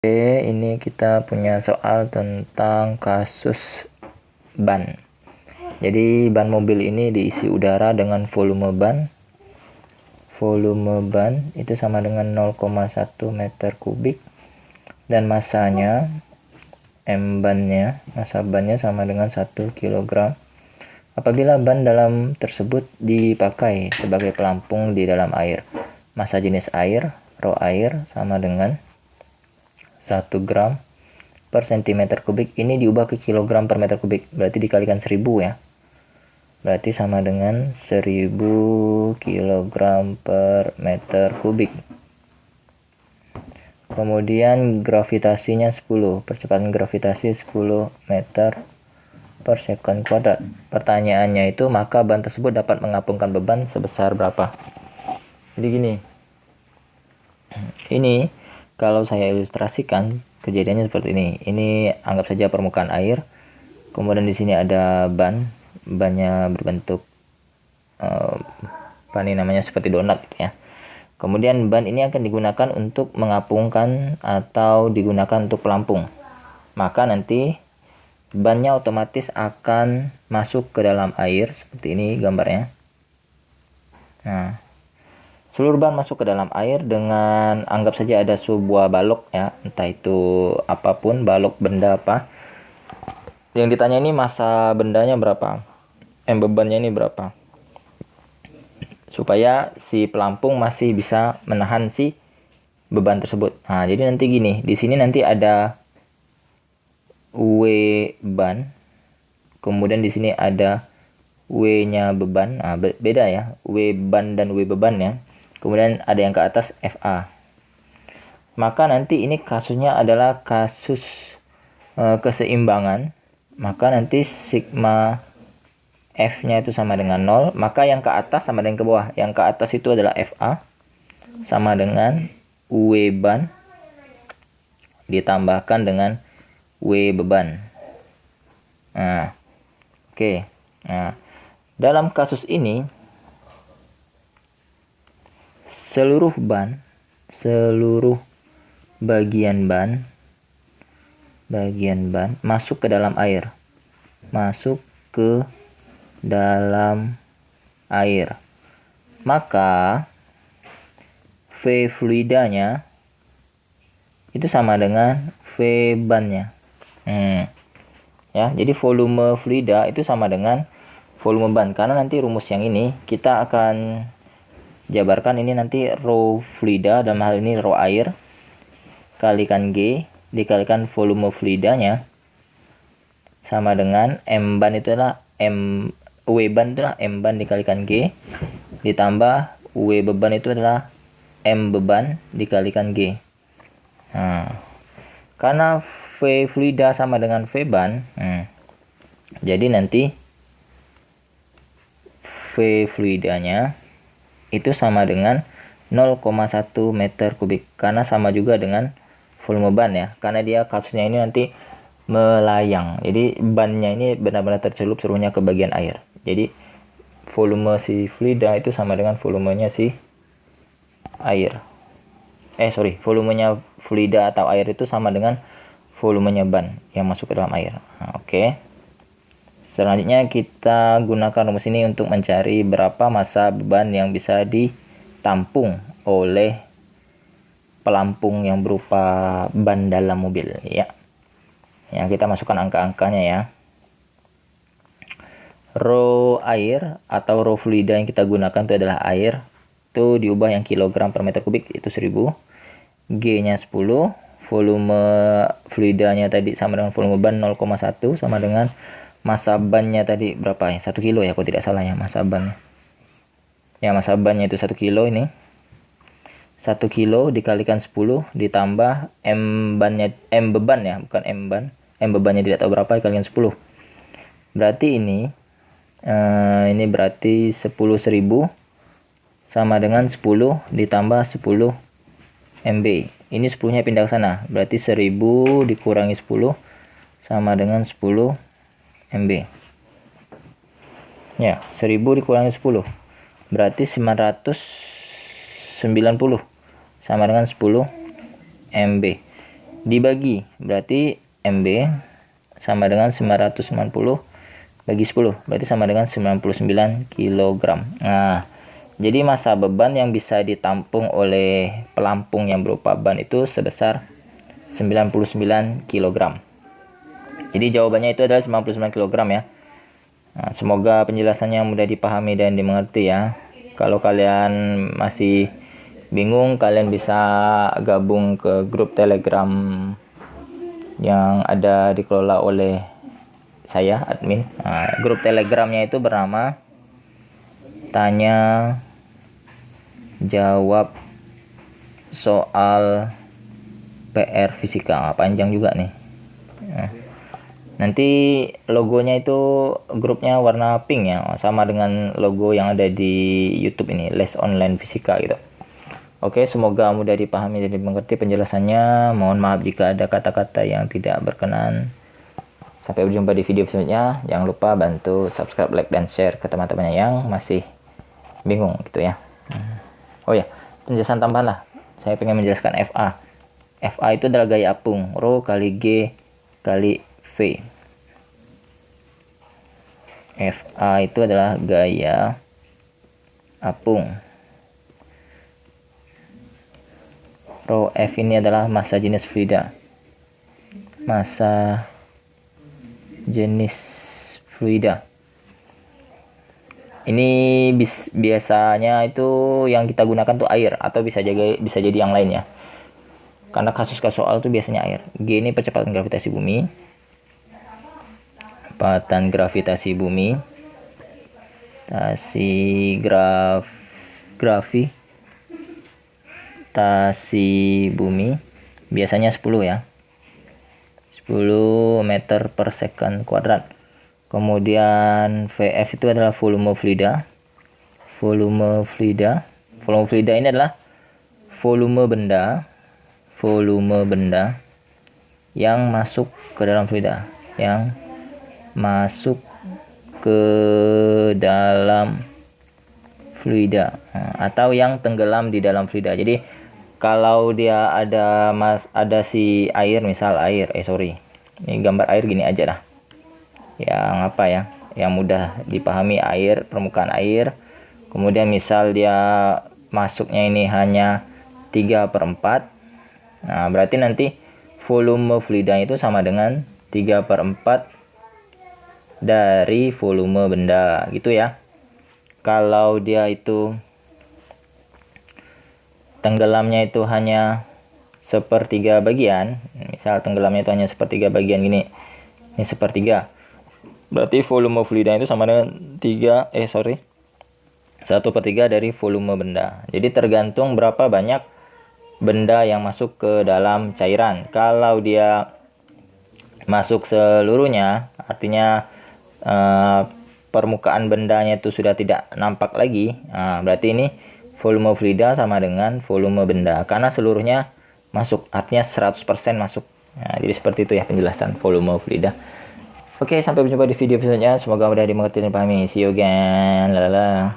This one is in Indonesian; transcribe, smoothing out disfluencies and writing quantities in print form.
Oke, ini kita punya soal tentang kasus ban. Jadi ban mobil ini diisi udara dengan volume ban. Volume ban itu sama dengan 0,1 meter kubik. Dan masanya, massa bannya sama dengan 1 kg. Apabila ban dalam tersebut dipakai sebagai pelampung di dalam air, massa jenis air, rho air, sama dengan 1 gram per cm kubik. Ini diubah ke kilogram per meter kubik, berarti dikalikan 1000 ya, berarti sama dengan 1000 kg per meter kubik. Kemudian gravitasinya 10, percepatan gravitasi 10 meter per sekon kuadrat. Pertanyaannya itu, maka ban tersebut dapat mengapungkan beban sebesar berapa? Jadi gini, ini kalau saya ilustrasikan kejadiannya seperti ini. Ini anggap saja permukaan air. Kemudian di sini ada bannya berbentuk apa ini namanya, seperti donat gitu ya. Kemudian ban ini akan digunakan untuk mengapungkan atau digunakan untuk pelampung. Maka nanti bannya otomatis akan masuk ke dalam air seperti ini gambarnya. Nah, seluruh ban masuk ke dalam air dengan anggap saja ada sebuah balok ya, entah itu apapun, balok benda apa. Yang ditanya ini massa bendanya berapa, bebannya ini berapa, supaya si pelampung masih bisa menahan si beban tersebut. Nah, jadi nanti gini, di sini nanti ada W ban, kemudian di sini ada W-nya beban. Nah, beda ya, W ban dan W beban ya. Kemudian ada yang ke atas FA. Maka nanti ini kasusnya adalah kasus keseimbangan. Maka nanti sigma F-nya itu sama dengan 0. Maka yang ke atas sama dengan ke bawah. Yang ke atas itu adalah FA sama dengan W ban ditambahkan dengan W beban. Nah, oke. Nah, dalam kasus ini seluruh bagian ban masuk ke dalam air. Maka V fluidanya itu sama dengan V bannya. Ya, jadi volume fluida itu sama dengan volume ban. Karena nanti rumus yang ini kita akan jabarkan, ini nanti rho fluida, dalam hal ini rho air, kalikan G dikalikan volume fluidanya sama dengan M ban itu adalah W ban itu adalah M ban dikalikan G ditambah W beban itu adalah M beban dikalikan G. Nah, karena V fluida sama dengan V ban, jadi nanti V fluidanya itu sama dengan 0,1 meter kubik, karena sama juga dengan volume ban ya, karena dia kasusnya ini nanti melayang, jadi bannya ini benar-benar tercelup seluruhnya ke bagian air. Jadi volume si fluida itu sama dengan volumenya si air. Volumenya fluida atau air itu sama dengan volumenya ban yang masuk ke dalam air. Nah, oke. Selanjutnya kita gunakan rumus ini untuk mencari berapa massa beban yang bisa ditampung oleh pelampung yang berupa ban dalam mobil ya. Ya, kita masukkan angka-angkanya ya. Rho air atau rho fluida yang kita gunakan itu adalah air. Itu diubah yang kilogram per meter kubik, itu 1000. G-nya 10. Volume fluidanya tadi sama dengan volume ban 0,1 sama dengan massa bannya tadi berapa ya? 1 kilo ya, kalau tidak salah ya massa bannya. Ya, massa bannya itu 1 kilo ini. 1 kilo dikalikan 10 ditambah M beban ya, bukan M ban. M bebannya tidak tahu berapa, dikalikan 10. Berarti ini berarti 10.000 sama dengan 10 ditambah 10 MB. Ini 10-nya pindah ke sana. Berarti 1000 dikurangi 10 sama dengan 10 MB. Ya, 1000 dikurangi 10. Berarti 990 sama dengan 10 MB. dibagi, berarti MB sama dengan 990 bagi 10, berarti sama dengan 99 kg. Nah, jadi massa beban yang bisa ditampung oleh pelampung yang berupa ban itu sebesar 99 kg. Jadi jawabannya itu adalah 99 kg ya. Nah, semoga penjelasannya mudah dipahami dan dimengerti ya. Kalau kalian masih bingung, kalian bisa gabung ke grup Telegram yang ada dikelola oleh saya, admin. Nah, grup Telegramnya itu bernama Tanya Jawab Soal PR Fisika. Panjang juga nih. Nah, nanti logonya itu grupnya warna pink ya, sama dengan logo yang ada di YouTube ini, Les Online Fisika gitu. Oke, semoga mudah dipahami dan dimengerti penjelasannya. Mohon maaf jika ada kata-kata yang tidak berkenan. Sampai berjumpa di video selanjutnya. Jangan lupa bantu subscribe, like, dan share ke teman-temannya yang masih bingung gitu ya. Oh ya, penjelasan tambahan lah. Saya pengen menjelaskan FA. FA itu adalah gaya apung. Rho kali G kali V. FA itu adalah gaya apung. Rho F ini adalah massa jenis fluida. Massa jenis fluida. Ini biasanya itu yang kita gunakan tuh air, atau bisa jadi yang lainnya. Karena kasus soal tuh biasanya air. G ini percepatan gravitasi bumi. Percepatan gravitasi bumi. Gravitasi bumi biasanya 10 ya. 10 meter per second kuadrat. Kemudian VF itu adalah volume fluida. Volume fluida ini adalah volume benda yang masuk ke dalam fluida, atau yang tenggelam di dalam fluida. Jadi kalau dia ada si air, misal air, ini gambar air gini aja dah. Yang mudah dipahami, air, permukaan air. Kemudian misal dia masuknya ini hanya 3/4. Nah, berarti nanti volume fluida itu sama dengan 3/4 dari volume benda gitu ya. Kalau dia itu tenggelamnya itu hanya 1/3 bagian, misal tenggelamnya itu hanya 1/3 bagian gini, ini 1/3, berarti volume fluida itu sama dengan 1/3 dari volume benda. Jadi tergantung berapa banyak benda yang masuk ke dalam cairan. Kalau dia masuk seluruhnya, artinya permukaan bendanya itu sudah tidak nampak lagi, berarti ini volume fluida sama dengan volume benda, karena seluruhnya masuk, artinya 100% masuk. Nah, jadi seperti itu ya penjelasan volume fluida. Oke, sampai berjumpa di video selanjutnya. Semoga mudah dimengerti dan dipahami. See you again. Lalala.